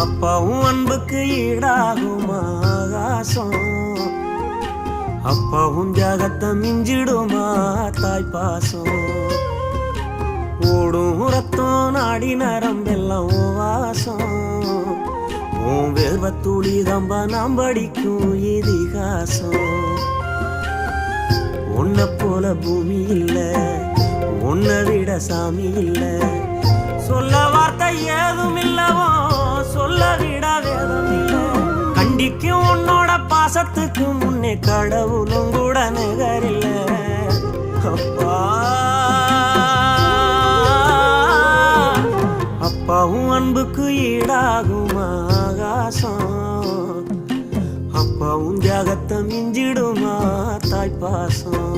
அப்பாவும் அன்புக்கு ஈடாகுமா ஆகாசம், அப்பாவும் தியாகத்தை மிஞ்சிடுமா தாய் பாசம். ஓடும் ரத்தம் நாடி நரம்பெல்லாம் வாசம், உன் வேர்வத்துளி தம்ப நாம் படிக்கும் இதிகாசம். உன்னை போல பூமி இல்ல, உன்னை விட சாமி இல்ல, சொல்ல வார்த்தை ஏதும் இல்லவோ சொல்ல விட வேதம் இல்ல. கண்டிக்கும் உன்னோட பாசத்துக்கு முன்னே கடவுளும் கூட நிகரில்ல. அப்பா அப்பாவும் அன்புக்கு ஈடாகும் ஆகாசம், அப்பாவும் தியாகத்தை மிஞ்சிடுமா தாய் பாசம்.